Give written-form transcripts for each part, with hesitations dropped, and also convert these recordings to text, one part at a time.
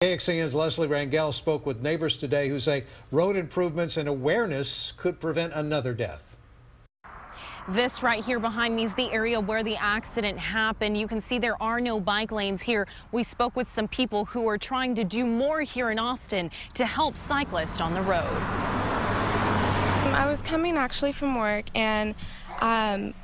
KXAN's Leslie Rangel spoke with neighbors today who say road improvements and awareness could prevent another death. This right here behind me is the area where the accident happened. You can see there are no bike lanes here. We spoke with some people who are trying to do more here in Austin to help cyclists on the road. I was coming actually from work, and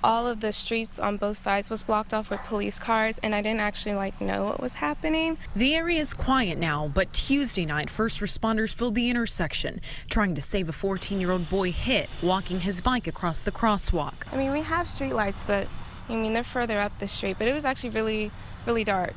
all of the streets on both sides was blocked off with police cars, and I didn't actually know what was happening. The area is quiet now, but Tuesday night first responders filled the intersection trying to save a 14-year-old boy hit walking his bike across the crosswalk. I mean, we have street lights, but they're further up the street, but it was actually really, really dark.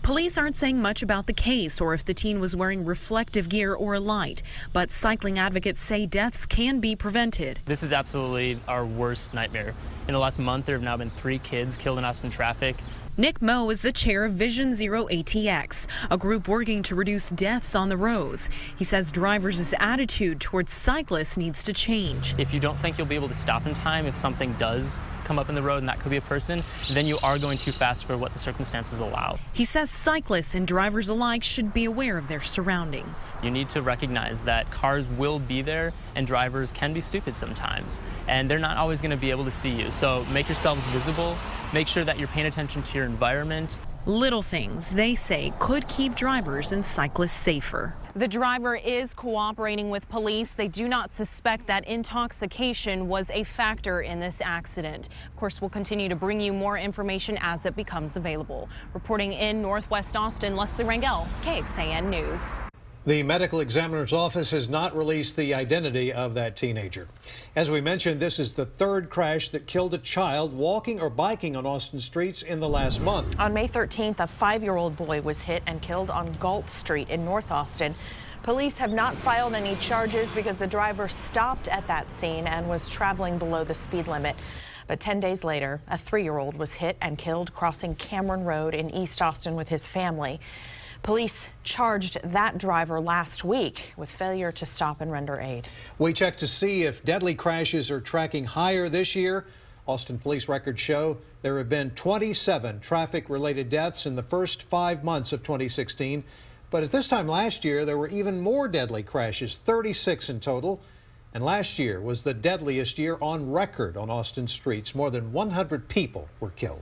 Police aren't saying much about the case or if the teen was wearing reflective gear or a light, but cycling advocates say deaths can be prevented. This is absolutely our worst nightmare. In the last month, there have now been 3 kids killed in Austin traffic. Nick Moe is the chair of Vision Zero ATX, a group working to reduce deaths on the roads. He says drivers' attitude towards cyclists needs to change. If you don't think you'll be able to stop in time if something does come up in the road and that could be a person, then you are going too fast for what the circumstances allow. He says cyclists and drivers alike should be aware of their surroundings. You need to recognize that cars will be there and drivers can be stupid sometimes, and they're not always going to be able to see you. So make yourselves visible, make sure that you're paying attention to your environment. Little things, they say, could keep drivers and cyclists safer. The driver is cooperating with police. They do not suspect that intoxication was a factor in this accident. Of course, we'll continue to bring you more information as it becomes available. Reporting in Northwest Austin, Leslie Rangel, KXAN News. The medical examiner's office has not released the identity of that teenager. As we mentioned, this is the 3rd crash that killed a child walking or biking on Austin streets in the last month. On May 13th, a 5-year-old boy was hit and killed on Galt Street in North Austin. Police have not filed any charges because the driver stopped at that scene and was traveling below the speed limit. But 10 days later, a 3-year-old was hit and killed crossing Cameron Road in East Austin with his family. Police charged that driver last week with failure to stop and render aid. We checked to see if deadly crashes are tracking higher this year. Austin police records show there have been 27 traffic-related deaths in the first 5 months of 2016. But at this time last year, there were even more deadly crashes, 36 in total. And last year was the deadliest year on record on Austin streets. More than 100 people were killed.